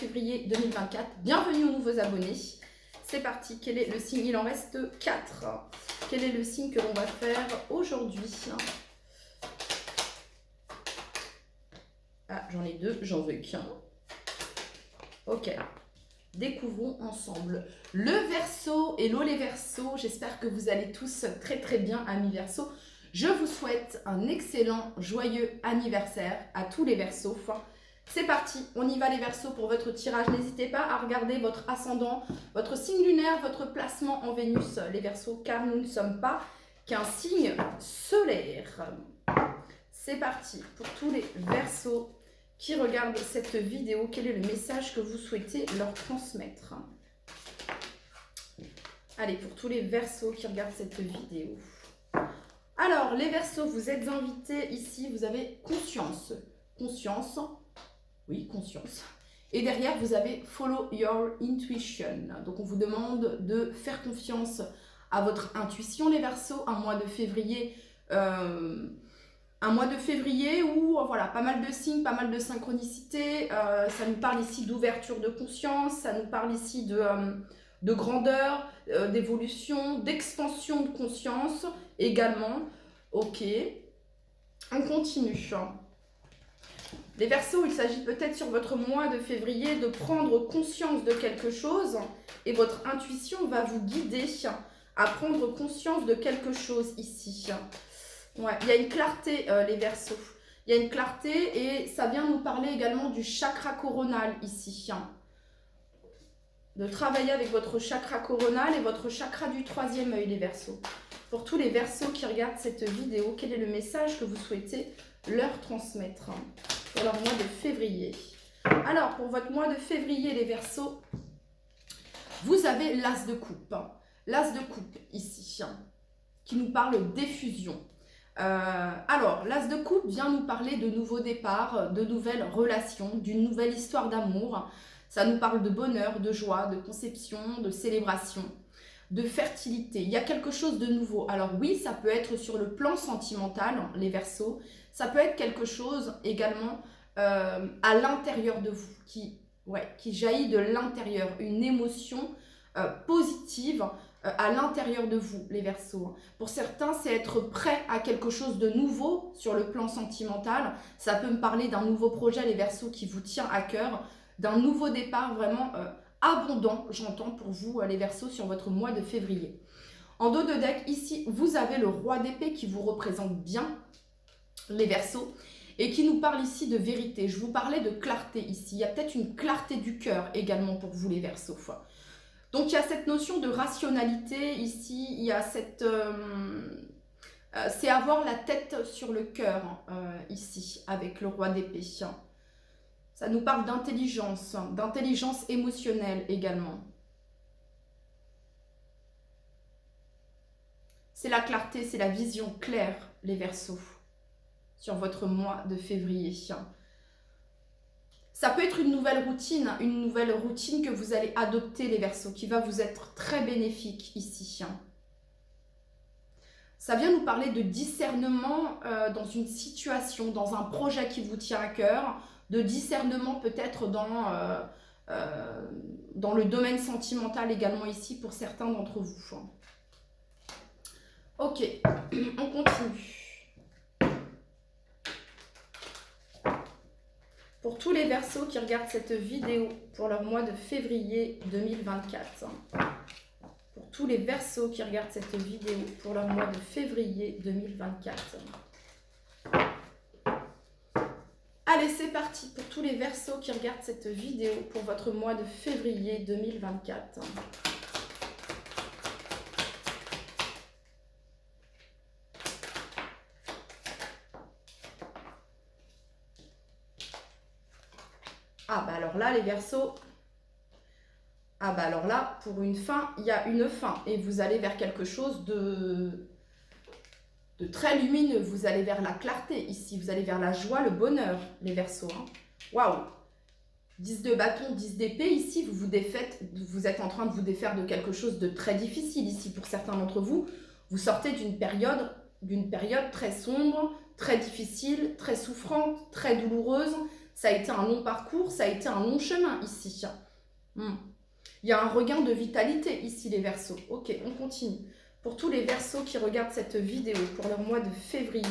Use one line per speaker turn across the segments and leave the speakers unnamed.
février 2024. Bienvenue aux nouveaux abonnés. C'est parti. Quel est le signe? Il en reste 4. Quel est le signe que l'on va faire aujourd'hui? Ah, j'en ai 2, j'en veux qu'un. Ok. Découvrons ensemble le Verseau. Hello les Verseaux, j'espère que vous allez tous très très bien, amis Verseaux. Je vous souhaite un excellent, joyeux anniversaire à tous les Verseaux. C'est parti, on y va les Verseaux pour votre tirage. N'hésitez pas à regarder votre ascendant, votre signe lunaire, votre placement en Vénus, les Verseaux, car nous ne sommes pas qu'un signe solaire. C'est parti pour tous les Verseaux qui regardent cette vidéo. Quel est le message que vous souhaitez leur transmettre? Allez, pour tous les Verseaux qui regardent cette vidéo. Alors, les Verseaux, vous êtes invités ici, vous avez conscience. Conscience, oui, conscience. Et derrière, vous avez Follow Your Intuition. Donc, on vous demande de faire confiance à votre intuition, les Verseaux, un mois de février. Un mois de février où, voilà, pas mal de signes, pas mal de synchronicité. Ça nous parle ici d'ouverture de conscience, ça nous parle ici de grandeur, d'évolution, d'expansion de conscience également. Ok, on continue. Les Verseaux, il s'agit peut-être sur votre mois de février de prendre conscience de quelque chose et votre intuition va vous guider à prendre conscience de quelque chose ici. Ouais, il y a une clarté, les Verseaux. Il y a une clarté et ça vient nous parler également du chakra coronal ici. De travailler avec votre chakra coronal et votre chakra du troisième œil, les Verseaux. Pour tous les Verseaux qui regardent cette vidéo, quel est le message que vous souhaitez leur transmettre pour leur mois de février? Alors, pour votre mois de février, les Verseaux, vous avez l'As de coupe. L'As de coupe ici, qui nous parle d'effusion. Alors, l'As de coupe vient nous parler de nouveaux départs, de nouvelles relations, d'une nouvelle histoire d'amour. Ça nous parle de bonheur, de joie, de conception, de célébration, de fertilité. Il y a quelque chose de nouveau. Alors oui, ça peut être sur le plan sentimental, les Verseaux. Ça peut être quelque chose également à l'intérieur de vous, qui jaillit de l'intérieur. Une émotion positive à l'intérieur de vous, les Verseaux. Pour certains, c'est être prêt à quelque chose de nouveau sur le plan sentimental. Ça peut me parler d'un nouveau projet, les Verseaux, qui vous tient à cœur, d'un nouveau départ vraiment abondant, j'entends pour vous, les Verseaux, sur votre mois de février. En dos de deck, ici, vous avez le roi d'épée qui vous représente bien, les Verseaux, et qui nous parle ici de vérité. Je vous parlais de clarté ici. Il y a peut-être une clarté du cœur également pour vous, les Verseaux. Donc, il y a cette notion de rationalité ici. Il y a cette... c'est avoir la tête sur le cœur ici, avec le roi d'épée. Ça nous parle d'intelligence émotionnelle également. C'est la clarté, c'est la vision claire, les Verseaux, sur votre mois de février. Ça peut être une nouvelle routine que vous allez adopter, les Verseaux, qui va vous être très bénéfique ici. Ça vient nous parler de discernement dans une situation, dans un projet qui vous tient à cœur, de discernement peut-être dans le domaine sentimental également ici pour certains d'entre vous. Ok, on continue. Pour tous les Verseaux qui regardent cette vidéo pour leur mois de février 2024. Pour tous les Verseaux qui regardent cette vidéo pour leur mois de février 2024. Allez, c'est parti pour tous les Verseaux qui regardent cette vidéo pour votre mois de février 2024. Ah bah alors là, les Verseaux, ah bah alors là, pour une fin, il y a une fin. Et vous allez vers quelque chose de très lumineux. Vous allez vers la clarté ici. Vous allez vers la joie, le bonheur, les Verseaux. Waouh! 10 de bâton, 10 d'épée. Ici, vous êtes en train de vous défaire de quelque chose de très difficile ici. Pour certains d'entre vous, vous sortez d'une période très sombre, très difficile, très souffrante, très douloureuse. Ça a été un long parcours, ça a été un long chemin ici. Hmm. Il y a un regain de vitalité ici, les Verseaux. Ok, on continue. Pour tous les Verseaux qui regardent cette vidéo, pour leur mois de février,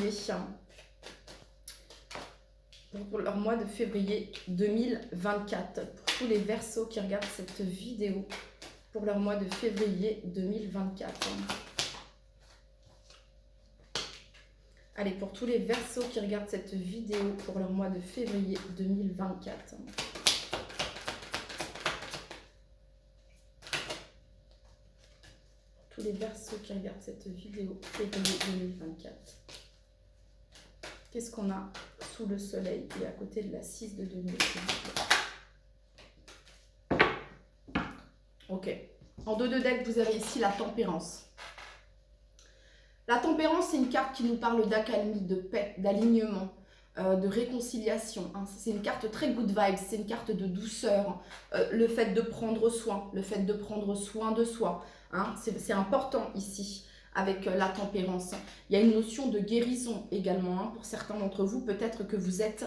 pour leur mois de février 2024. Pour tous les Verseaux qui regardent cette vidéo, pour leur mois de février 2024. Allez, pour tous les Verseaux qui regardent cette vidéo pour leur mois de février 2024. Tous les Verseaux qui regardent cette vidéo février 2024. Qu'est-ce qu'on a sous le soleil et à côté de la 6 de denier? Ok. En dos de deck, vous avez ici la tempérance. La tempérance, c'est une carte qui nous parle d'accalmie, de paix, d'alignement, de réconciliation. Hein. C'est une carte très good vibes, c'est une carte de douceur. Le fait de prendre soin, le fait de prendre soin de soi. Hein. C'est important ici avec la tempérance. Il y a une notion de guérison également. Hein. Pour certains d'entre vous, peut-être que vous êtes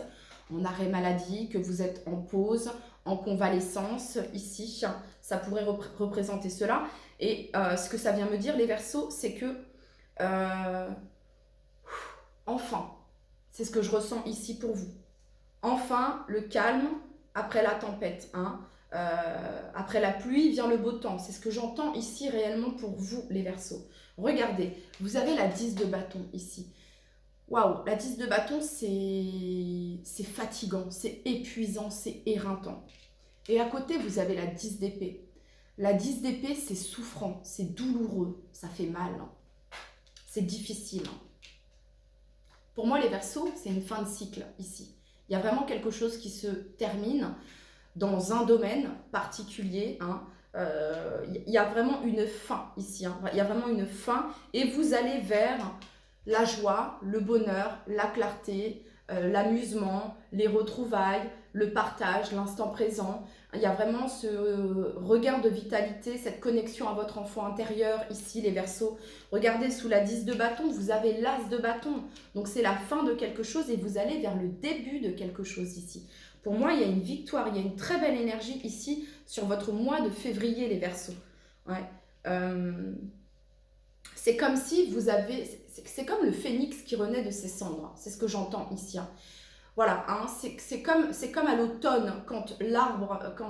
en arrêt maladie, que vous êtes en pause, en convalescence ici. Ça pourrait représenter cela. Et ce que ça vient me dire, les Verseaux, c'est que enfin, c'est ce que je ressens ici pour vous. Enfin, le calme après la tempête. Hein. Après la pluie vient le beau temps. C'est ce que j'entends ici réellement pour vous, les Verseaux. Regardez, vous avez la 10 de bâton ici. Waouh, la 10 de bâton, c'est fatigant, c'est épuisant, c'est éreintant. Et à côté, vous avez la 10 d'épée. La 10 d'épée, c'est souffrant, c'est douloureux, ça fait mal. Hein. C'est difficile. Pour moi, les Verseaux, c'est une fin de cycle ici. Il y a vraiment quelque chose qui se termine dans un domaine particulier. Hein. Il y a vraiment une fin ici. Hein. Il y a vraiment une fin et vous allez vers la joie, le bonheur, la clarté, l'amusement, les retrouvailles, le partage, l'instant présent. Il y a vraiment ce regain de vitalité, cette connexion à votre enfant intérieur ici, les Verseaux. Regardez, sous la 10 de bâton, vous avez l'as de bâton. Donc c'est la fin de quelque chose et vous allez vers le début de quelque chose ici. Pour moi, il y a une victoire, il y a une très belle énergie ici sur votre mois de février, les Verseaux. Ouais. C'est comme si vous avez... C'est comme le phénix qui renaît de ses cendres. C'est ce que j'entends ici. Hein. Voilà, hein, c'est comme à l'automne, quand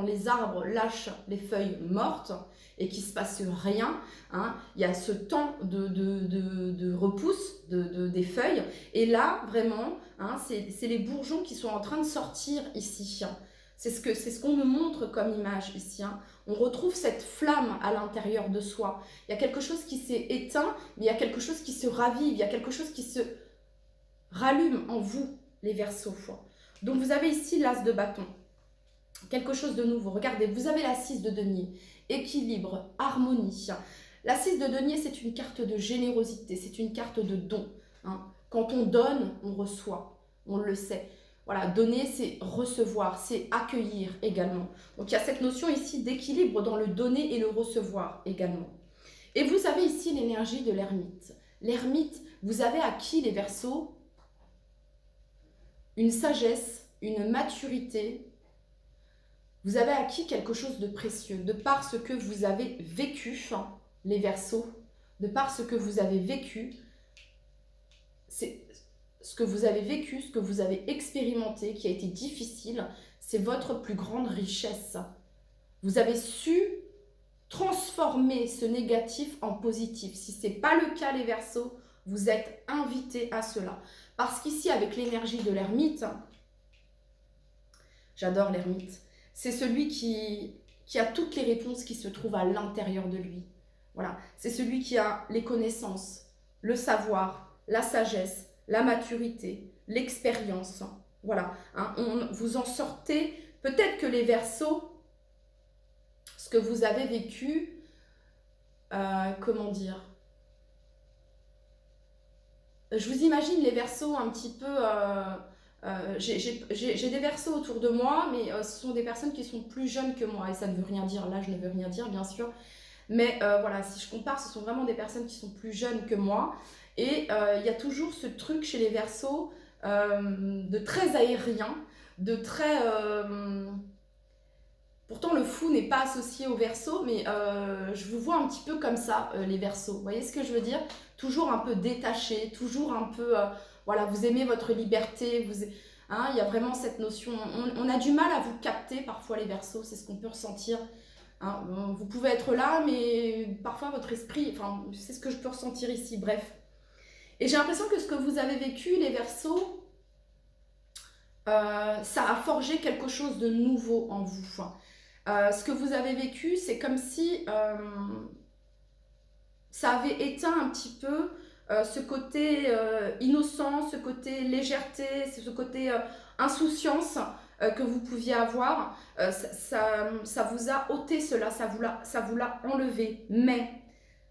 les arbres lâchent les feuilles mortes et qu'il ne se passe rien. Hein, il y a ce temps de repousse des feuilles. Et là, vraiment, hein, c'est les bourgeons qui sont en train de sortir ici. C'est ce qu'on me montre comme image ici. Hein. On retrouve cette flamme à l'intérieur de soi. Il y a quelque chose qui s'est éteint, mais il y a quelque chose qui se ravive. Il y a quelque chose qui se rallume en vous, les Verseaux. Donc vous avez ici l'as de bâton. Quelque chose de nouveau. Regardez, vous avez la 6 de denier. Équilibre, harmonie. La 6 de denier, c'est une carte de générosité. C'est une carte de don. Hein. Quand on donne, on reçoit. On le sait. Voilà, donner, c'est recevoir, c'est accueillir également. Donc il y a cette notion ici d'équilibre dans le donner et le recevoir également. Et vous avez ici l'énergie de l'ermite. L'ermite, vous avez acquis, les Verseaux, une sagesse, une maturité. Vous avez acquis quelque chose de précieux, de par ce que vous avez vécu, hein, les Verseaux, de par ce que vous avez vécu. C'est... Ce que vous avez vécu, ce que vous avez expérimenté, qui a été difficile, c'est votre plus grande richesse. Vous avez su transformer ce négatif en positif. Si ce n'est pas le cas, les Verseaux, vous êtes invités à cela. Parce qu'ici, avec l'énergie de l'ermite, j'adore l'ermite, c'est celui qui a toutes les réponses qui se trouvent à l'intérieur de lui. Voilà, c'est celui qui a les connaissances, le savoir, la sagesse, la maturité, l'expérience. Voilà, hein, vous en sortez. Peut-être que les Verseaux, ce que vous avez vécu, comment dire, je vous imagine les Verseaux un petit peu... j'ai des Verseaux autour de moi, mais ce sont des personnes qui sont plus jeunes que moi. Et ça ne veut rien dire, là je ne veux rien dire bien sûr. Mais voilà, si je compare, ce sont vraiment des personnes qui sont plus jeunes que moi. Et il y a toujours ce truc chez les Verseaux de très aérien, de très... Pourtant, le fou n'est pas associé au Verseau, mais je vous vois un petit peu comme ça, les Verseaux. Vous voyez ce que je veux dire? Toujours un peu détaché, toujours un peu... voilà, vous aimez votre liberté, hein, il y a vraiment cette notion... On a du mal à vous capter parfois, les Verseaux, c'est ce qu'on peut ressentir. Hein. Vous pouvez être là, mais parfois votre esprit... Enfin, c'est ce que je peux ressentir ici, bref. Et j'ai l'impression que ce que vous avez vécu, les Verseaux, ça a forgé quelque chose de nouveau en vous. Ce que vous avez vécu, c'est comme si ça avait éteint un petit peu ce côté innocent, ce côté légèreté, ce côté insouciance que vous pouviez avoir. Ça vous a ôté cela, ça vous l'a enlevé. Mais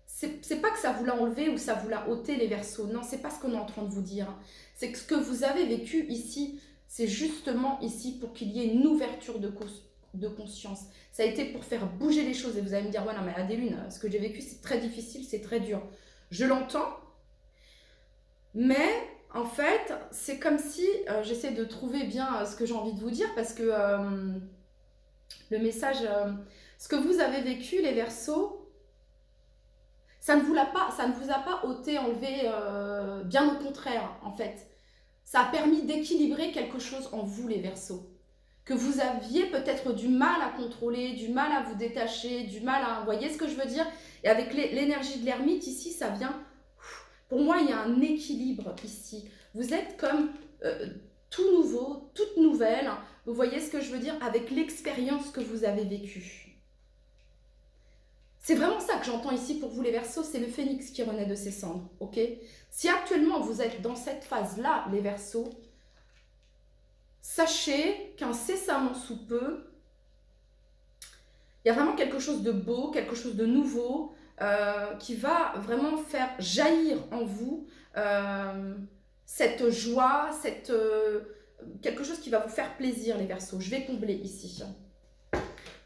c'est pas que ça vous l'a enlevé ou ça vous l'a ôté, les Verseaux. Non, c'est pas ce qu'on est en train de vous dire. C'est que ce que vous avez vécu ici, c'est justement ici pour qu'il y ait une ouverture de conscience. Ça a été pour faire bouger les choses. Et vous allez me dire, ouais, non, mais Adéline, ce que j'ai vécu, c'est très difficile, c'est très dur. Je l'entends, mais en fait, c'est comme si, j'essaie de trouver bien ce que j'ai envie de vous dire, parce que le message, ce que vous avez vécu, les Verseaux, ça ne vous a pas ôté, enlevé, bien au contraire, en fait. Ça a permis d'équilibrer quelque chose en vous, les Verseaux. Que vous aviez peut-être du mal à contrôler, du mal à vous détacher, du mal à... Vous voyez ce que je veux dire? Et avec l'énergie de l'ermite, ici, ça vient... Pour moi, il y a un équilibre ici. Vous êtes comme tout nouveau, toute nouvelle. Vous voyez ce que je veux dire? Avec l'expérience que vous avez vécue. C'est vraiment ça que j'entends ici pour vous, les Verseaux, c'est le phénix qui renaît de ses cendres, ok? Si actuellement vous êtes dans cette phase-là, les Verseaux, sachez qu'incessamment sous peu, il y a vraiment quelque chose de beau, quelque chose de nouveau, qui va vraiment faire jaillir en vous cette joie, quelque chose qui va vous faire plaisir, les Verseaux. Je vais combler ici.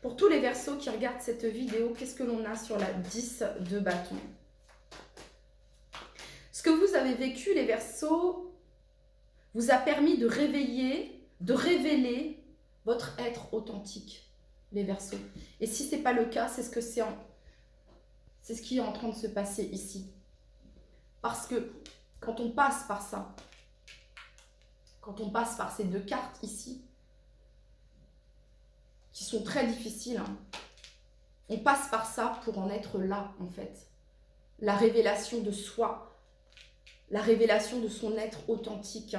Pour tous les Verseaux qui regardent cette vidéo, qu'est-ce que l'on a sur la 10 de bâton? Ce que vous avez vécu, les Verseaux, vous a permis de réveiller, de révéler votre être authentique, les Verseaux. Et si ce n'est pas le cas, c'est ce qui est en train de se passer ici. Parce que quand on passe par ça, quand on passe par ces deux cartes ici, qui sont très difficiles, hein, on passe par ça pour en être là, en fait. La révélation de soi, la révélation de son être authentique.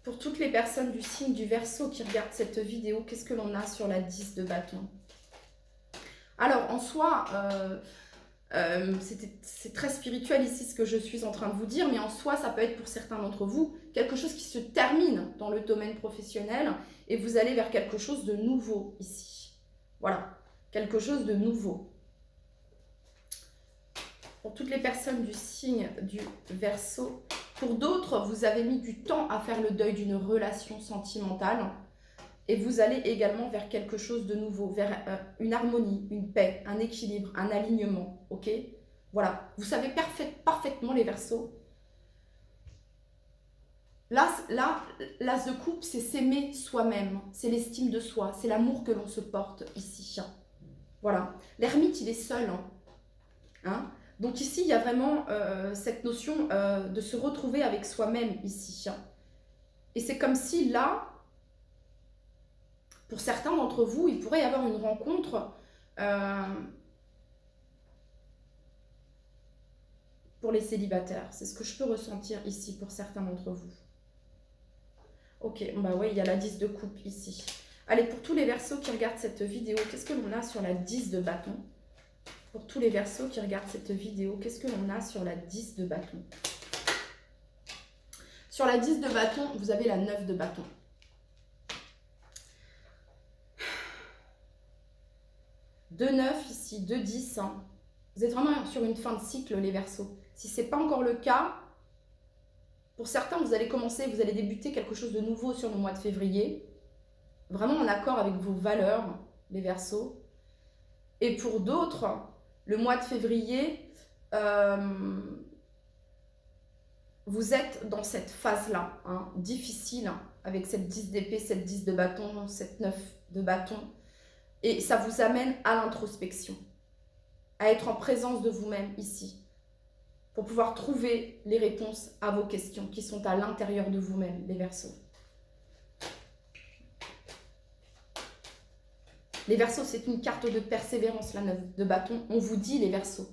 Pour toutes les personnes du signe du Verseau qui regardent cette vidéo, qu'est-ce que l'on a sur la 10 de bâton? Alors, en soi, c'est très spirituel ici ce que je suis en train de vous dire, mais en soi, ça peut être pour certains d'entre vous quelque chose qui se termine dans le domaine professionnel et vous allez vers quelque chose de nouveau ici. Voilà, quelque chose de nouveau. Pour toutes les personnes du signe du Verseau, pour d'autres, vous avez mis du temps à faire le deuil d'une relation sentimentale et vous allez également vers quelque chose de nouveau, vers une harmonie, une paix, un équilibre, un alignement, ok? Voilà, vous savez parfaitement les Verseaux. L'as de coupe, c'est s'aimer soi-même, c'est l'estime de soi, c'est l'amour que l'on se porte ici. Voilà, l'ermite, il est seul, hein? Donc ici, il y a vraiment cette notion de se retrouver avec soi-même ici. Et c'est comme si là, pour certains d'entre vous, il pourrait y avoir une rencontre pour les célibataires. C'est ce que je peux ressentir ici pour certains d'entre vous. Ok, bah oui, il y a la 10 de coupe ici. Allez, pour tous les Verseaux qui regardent cette vidéo, qu'est-ce que l'on a sur la 10 de bâton? Pour tous les Verseaux qui regardent cette vidéo, qu'est-ce que l'on a sur la 10 de bâton? Sur la 10 de bâton, vous avez la 9 de bâton. Deux 9 ici, 2 10. Hein. Vous êtes vraiment sur une fin de cycle, les Verseaux. Si ce n'est pas encore le cas, pour certains, vous allez débuter quelque chose de nouveau sur le mois de février. Vraiment en accord avec vos valeurs, les Verseaux. Et pour d'autres, le mois de février, vous êtes dans cette phase-là, hein, difficile, hein, avec cette 10 d'épée, cette 10 de bâton, cette 9 de bâton. Et ça vous amène à l'introspection, à être en présence de vous-même ici, pour pouvoir trouver les réponses à vos questions qui sont à l'intérieur de vous-même, les Verseaux. Les Verseaux, c'est une carte de persévérance, la 9 de bâton. On vous dit, les Verseaux,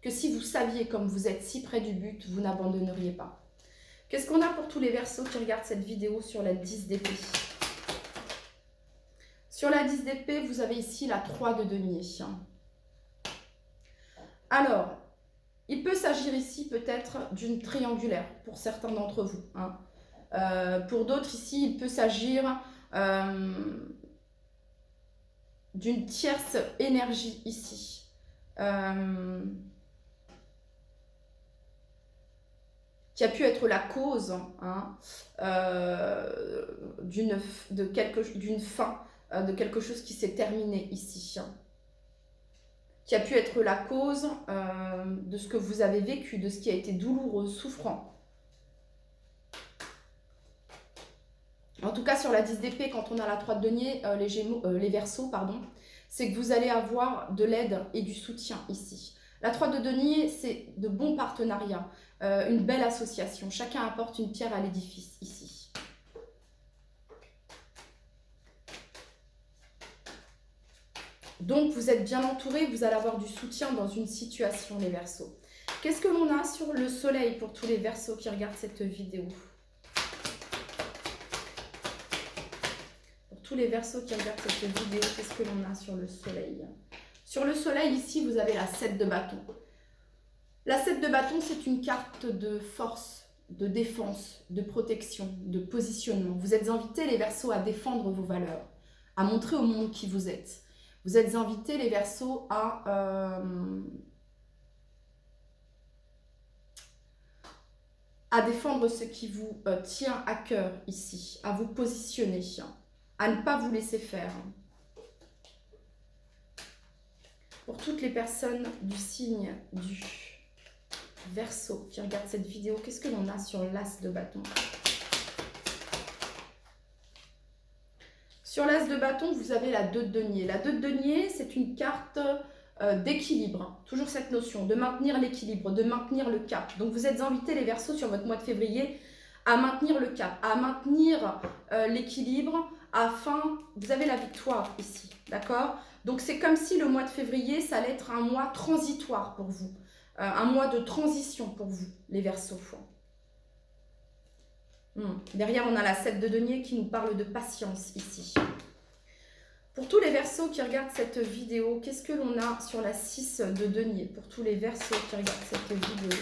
que si vous saviez comme vous êtes si près du but, vous n'abandonneriez pas. Qu'est-ce qu'on a pour tous les Verseaux qui regardent cette vidéo sur la 10 d'épée? Sur la 10 d'épée, vous avez ici la 3 de denier. Alors, il peut s'agir ici peut-être d'une triangulaire pour certains d'entre vous. Hein. Pour d'autres ici, il peut s'agir d'une tierce énergie ici. Qui a pu être la cause hein, d'une fin, de quelque chose qui s'est terminé ici. Qui a pu être la cause de ce que vous avez vécu, de ce qui a été douloureux, souffrant. En tout cas, sur la 10 d'épée, quand on a la 3 de denier, les Verseaux, pardon, c'est que vous allez avoir de l'aide et du soutien ici. La 3 de denier, c'est de bons partenariats, une belle association. Chacun apporte une pierre à l'édifice ici. Donc, vous êtes bien entouré, vous allez avoir du soutien dans une situation, les Verseaux. Qu'est-ce que l'on a sur le soleil pour tous les Verseaux qui regardent cette vidéo? Pour tous les Verseaux qui regardent cette vidéo, qu'est-ce que l'on a sur le soleil? Sur le soleil, ici, vous avez la 7 de bâton. La 7 de bâton, c'est une carte de force, de défense, de protection, de positionnement. Vous êtes invités, les Verseaux, à défendre vos valeurs, à montrer au monde qui vous êtes. Vous êtes invités, les Verseaux, à défendre ce qui vous tient à cœur ici, à vous positionner, à ne pas vous laisser faire. Pour toutes les personnes du signe du Verseau qui regardent cette vidéo, qu'est-ce que l'on a sur l'As de bâton? Sur l'As de bâton, vous avez la 2 de denier. La 2 de denier, c'est une carte d'équilibre. Toujours cette notion de maintenir l'équilibre, de maintenir le cap. Donc vous êtes invités, les Verseaux, sur votre mois de février, à maintenir le cap, à maintenir l'équilibre, afin... Vous avez la victoire ici, d'accord? Donc c'est comme si le mois de février, ça allait être un mois transitoire pour vous. Un mois de transition pour vous, les Verseaux. Derrière, on a la 7 de denier qui nous parle de patience ici. Pour tous les Verseaux qui regardent cette vidéo, qu'est-ce que l'on a sur la 6 de denier? Pour tous les Verseaux qui regardent cette vidéo.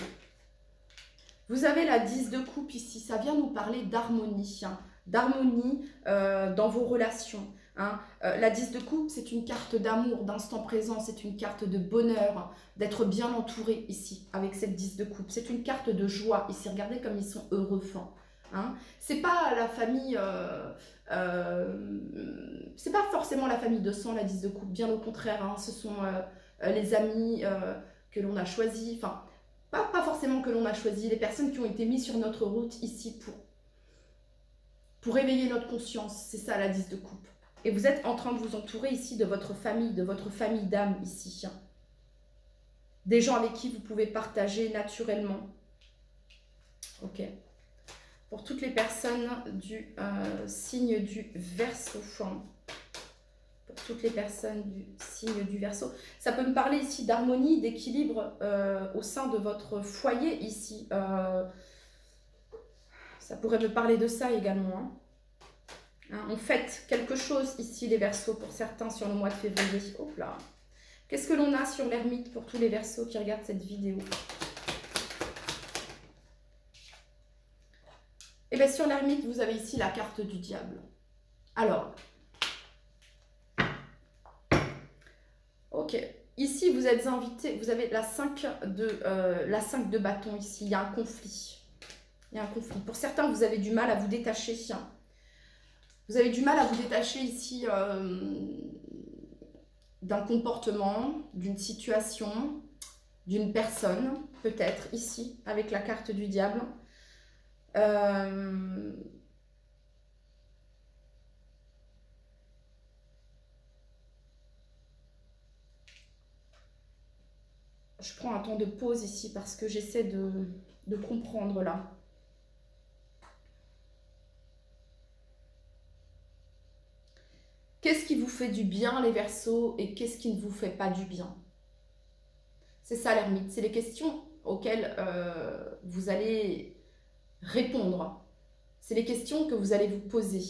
Vous avez la 10 de coupe ici. Ça vient nous parler d'harmonie. D'harmonie dans vos relations. La 10 de coupe, c'est une carte d'amour, d'instant présent. C'est une carte de bonheur, d'être bien entouré ici avec cette 10 de coupe. C'est une carte de joie ici. Regardez comme ils sont heureux. C'est pas la famille, c'est pas forcément la famille de sang, la 10 de coupe, bien au contraire, ce sont les amis que l'on a choisis, enfin, pas forcément que l'on a choisi, les personnes qui ont été mises sur notre route ici pour éveiller notre conscience, c'est ça la 10 de coupe. Et vous êtes en train de vous entourer ici de votre famille d'âme ici. Des gens avec qui vous pouvez partager naturellement. Ok. Pour toutes les personnes du signe du Verseau. Pour toutes les personnes du signe du Verseau. Ça peut me parler ici d'harmonie, d'équilibre au sein de votre foyer ici. Ça pourrait me parler de ça également. On fête quelque chose ici, les Verseaux, pour certains sur le mois de février. Hop là. Qu'est-ce que l'on a sur l'ermite pour tous les Verseaux qui regardent cette vidéo? Et bien sur l'ermite, vous avez ici la carte du diable. Alors, ok. Ici, vous êtes invité, vous avez la 5 de bâton ici. Il y a un conflit. Il y a un conflit. Pour certains, vous avez du mal à vous détacher. Vous avez du mal à vous détacher ici d'un comportement, d'une situation, d'une personne, peut-être ici, avec la carte du diable. Euh, je prends un temps de pause ici parce que j'essaie de comprendre là. Qu'est-ce qui vous fait du bien, les Verseaux, et qu'est-ce qui ne vous fait pas du bien? C'est ça l'ermite, c'est les questions auxquelles vous allez répondre. C'est les questions que vous allez vous poser.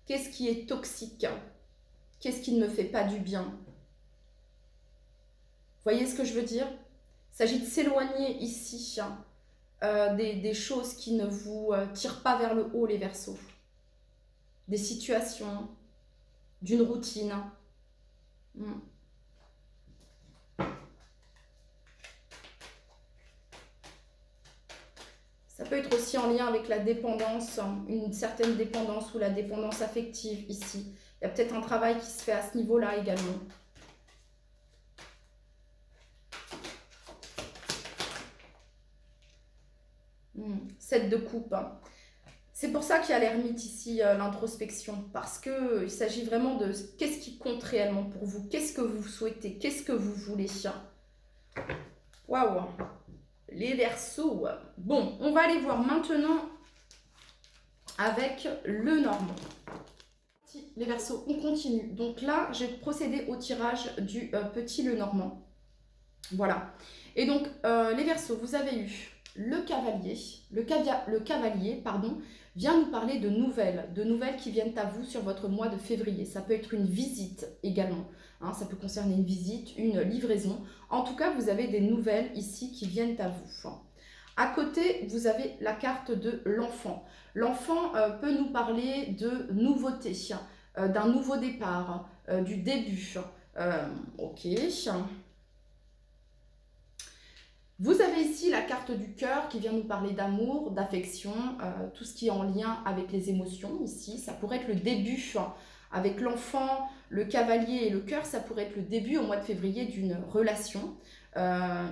Qu'est-ce qui est toxique? Qu'est-ce qui ne me fait pas du bien? Voyez ce que je veux dire? Il s'agit de s'éloigner ici des choses qui ne vous tirent pas vers le haut, les Verseaux. Des situations, d'une routine. Ça peut être aussi en lien avec la dépendance, une certaine dépendance ou la dépendance affective ici. Il y a peut-être un travail qui se fait à ce niveau-là également. Sept de coupe. C'est pour ça qu'il y a l'ermite ici, l'introspection. Parce qu'il s'agit vraiment de qu'est-ce qui compte réellement pour vous. Qu'est-ce que vous souhaitez? Qu'est-ce que vous voulez? Waouh! Les Verseaux. Bon, on va aller voir maintenant avec le Normand. Les Verseaux, on continue. Donc là, j'ai procédé au tirage du petit Lenormand. Voilà. Et donc, les Verseaux, vous avez eu le cavalier. Le cavalier, pardon, vient nous parler de nouvelles qui viennent à vous sur votre mois de février. Ça peut être une visite également. Hein, ça peut concerner une visite, une livraison. En tout cas, vous avez des nouvelles ici qui viennent à vous. À côté, vous avez la carte de l'enfant. L'enfant peut nous parler de nouveautés, d'un nouveau départ, du début. Ok. Vous avez ici la carte du cœur qui vient nous parler d'amour, d'affection, tout ce qui est en lien avec les émotions ici. Ça pourrait être le début avec l'enfant, le cavalier et le cœur. Ça pourrait être le début au mois de février d'une relation.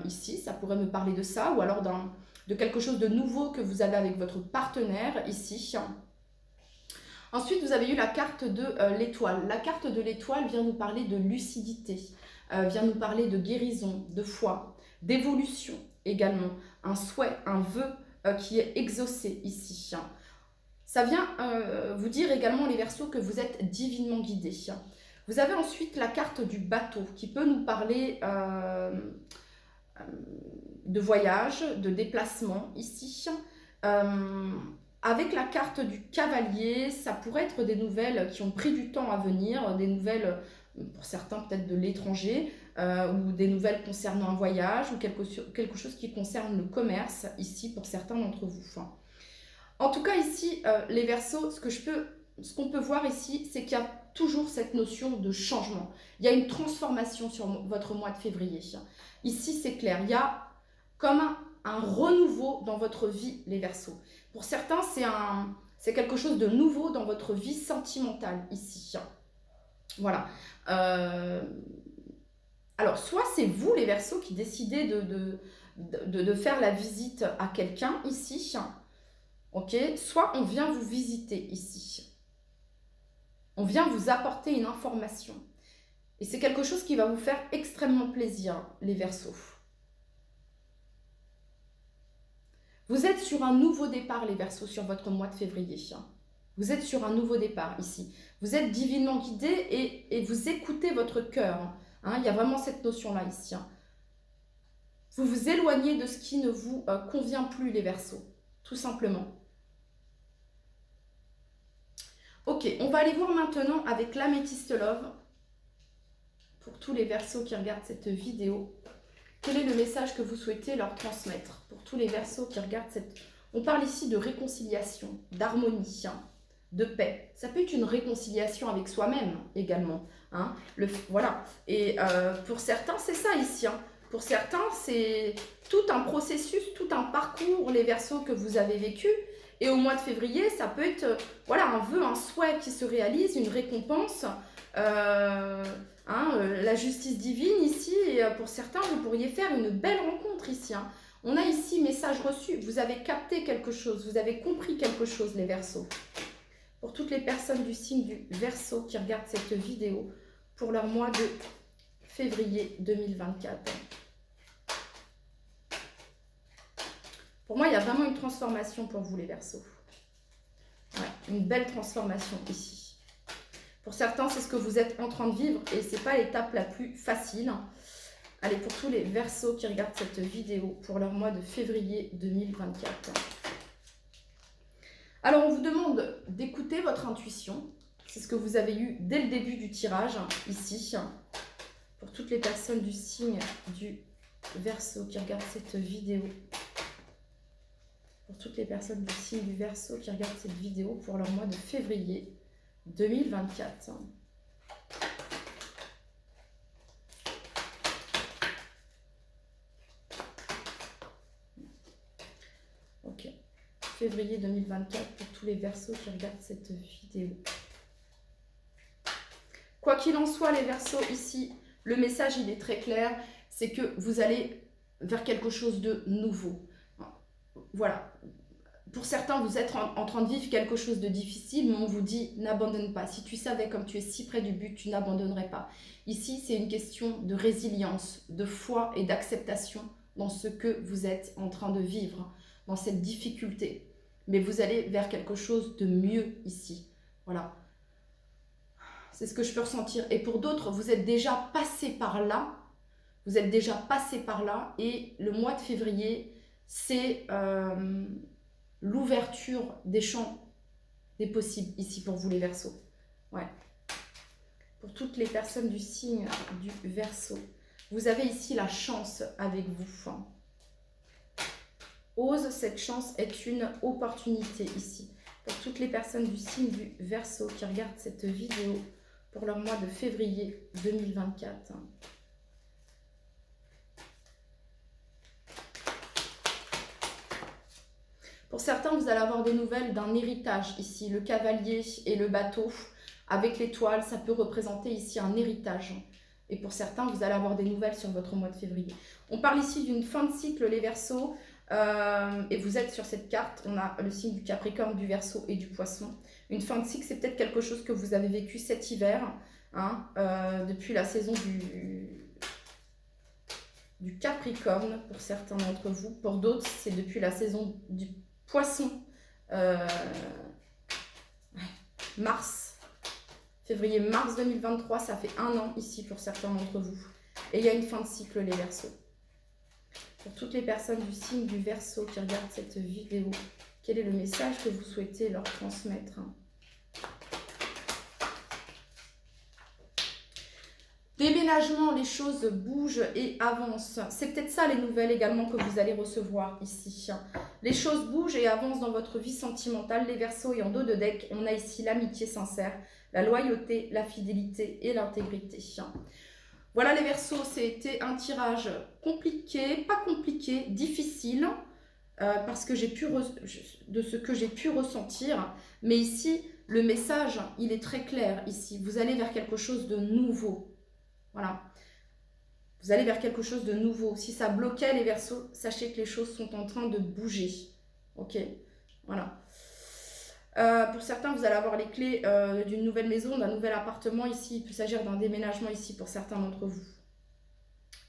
Ici, ça pourrait me parler de ça ou alors de quelque chose de nouveau que vous avez avec votre partenaire ici. Ensuite, vous avez eu la carte de l'étoile. La carte de l'étoile vient nous parler de lucidité, vient nous parler de guérison, de foi, d'évolution également, un souhait, un vœu qui est exaucé ici. Ça vient vous dire également, les Verseaux, que vous êtes divinement guidés. Vous avez ensuite la carte du bateau qui peut nous parler de voyage, de déplacement ici. Avec la carte du cavalier, ça pourrait être des nouvelles qui ont pris du temps à venir, des nouvelles pour certains peut-être de l'étranger, ou des nouvelles concernant un voyage, ou quelque chose qui concerne le commerce ici pour certains d'entre vous. En tout cas ici, les Verseaux, ce qu'on peut voir ici, c'est qu'il y a toujours cette notion de changement. Il y a une transformation sur votre mois de février. Ici, c'est clair, il y a comme un renouveau dans votre vie, les Verseaux. Pour certains, c'est quelque chose de nouveau dans votre vie sentimentale ici. Voilà. Alors, soit c'est vous, les Verseaux, qui décidez de faire la visite à quelqu'un ici, ok, soit on vient vous visiter ici. On vient vous apporter une information. Et c'est quelque chose qui va vous faire extrêmement plaisir, les Verseaux. Vous êtes sur un nouveau départ, les Verseaux, sur votre mois de février. Vous êtes sur un nouveau départ ici. Vous êtes divinement guidé et vous écoutez votre cœur. Il y a vraiment cette notion-là ici. Vous vous éloignez de ce qui ne vous convient plus, les Verseaux, tout simplement. Ok, on va aller voir maintenant avec l'Améthyste Love, pour tous les Verseaux qui regardent cette vidéo. Quel est le message que vous souhaitez leur transmettre pour tous les Verseaux qui regardent cette... On parle ici de réconciliation, d'harmonie, de paix. Ça peut être une réconciliation avec soi-même également. Voilà. Et pour certains, c'est ça ici. Pour certains, c'est tout un processus, tout un parcours, les Verseaux, que vous avez vécu. Et au mois de février, ça peut être voilà, un vœu, un souhait qui se réalise, une récompense. La justice divine ici, et pour certains, vous pourriez faire une belle rencontre ici. On a ici message reçu. Vous avez capté quelque chose, vous avez compris quelque chose, les Verseaux. Pour toutes les personnes du signe du Verseau qui regardent cette vidéo, pour leur mois de février 2024. Pour moi, il y a vraiment une transformation pour vous, les Verseaux. Ouais, une belle transformation ici. Pour certains, c'est ce que vous êtes en train de vivre et ce n'est pas l'étape la plus facile. Allez, pour tous les Verseaux qui regardent cette vidéo, pour leur mois de février 2024. Alors, on vous demande d'écouter votre intuition. C'est ce que vous avez eu dès le début du tirage, ici. Pour toutes les personnes du signe du Verseau qui regardent cette vidéo. Pour toutes les personnes du signe du Verseau qui regardent cette vidéo pour leur mois de février 2024. Ok. Février 2024 pour tous les Verseaux qui regardent cette vidéo. Quoi qu'il en soit, les Verseaux, ici, le message, il est très clair. C'est que vous allez vers quelque chose de nouveau. Voilà. Pour certains, vous êtes en train de vivre quelque chose de difficile, mais on vous dit, n'abandonne pas. Si tu savais comme tu es si près du but, tu n'abandonnerais pas. Ici, c'est une question de résilience, de foi et d'acceptation dans ce que vous êtes en train de vivre, dans cette difficulté. Mais vous allez vers quelque chose de mieux ici. Voilà. C'est ce que je peux ressentir. Et pour d'autres, vous êtes déjà passé par là. Vous êtes déjà passé par là. Et le mois de février, c'est l'ouverture des champs des possibles ici pour vous, les Verseaux. Ouais. Pour toutes les personnes du signe du Verseau. Vous avez ici la chance avec vous. Ose, cette chance est une opportunité ici. Pour toutes les personnes du signe du Verseau qui regardent cette vidéo pour leur mois de février 2024. Pour certains, vous allez avoir des nouvelles d'un héritage ici. Le cavalier et le bateau avec l'étoile, ça peut représenter ici un héritage. Et pour certains, vous allez avoir des nouvelles sur votre mois de février. On parle ici d'une fin de cycle, les Verseaux. Et vous êtes sur cette carte, on a le signe du Capricorne, du Verseau et du Poisson. Une fin de cycle, c'est peut-être quelque chose que vous avez vécu cet hiver, hein, depuis la saison du Capricorne, pour certains d'entre vous. Pour d'autres, c'est depuis la saison du Poisson, février-mars 2023, ça fait 1 an ici pour certains d'entre vous. Et il y a une fin de cycle, les Verseaux. Pour toutes les personnes du signe du Verseau qui regardent cette vidéo, quel est le message que vous souhaitez leur transmettre? Déménagement, les choses bougent et avancent. C'est peut-être ça les nouvelles également que vous allez recevoir ici. Les choses bougent et avancent dans votre vie sentimentale. Les Verseaux et en dos de deck, on a ici l'amitié sincère, la loyauté, la fidélité et l'intégrité. Voilà les Verseaux, c'était un tirage compliqué, pas compliqué, difficile, parce que de ce que j'ai pu ressentir. Mais ici, le message, il est très clair ici. Vous allez vers quelque chose de nouveau. Voilà. Vous allez vers quelque chose de nouveau. Si ça bloquait les Verseaux, sachez que les choses sont en train de bouger. Ok, voilà. Pour certains, vous allez avoir les clés d'une nouvelle maison, d'un nouvel appartement ici. Il peut s'agir d'un déménagement ici pour certains d'entre vous,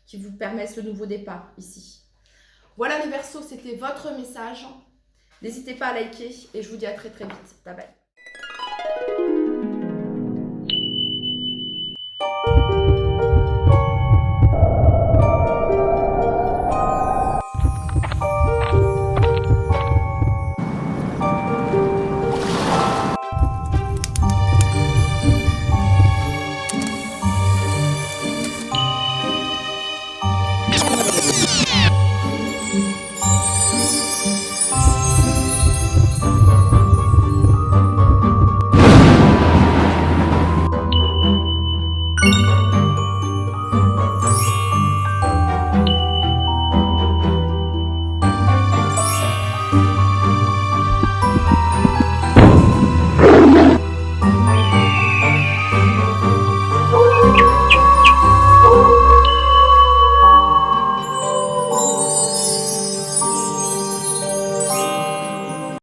qui vous permet ce nouveau départ ici. Voilà les Verseaux, c'était votre message. N'hésitez pas à liker et je vous dis à très très vite. Bye bye.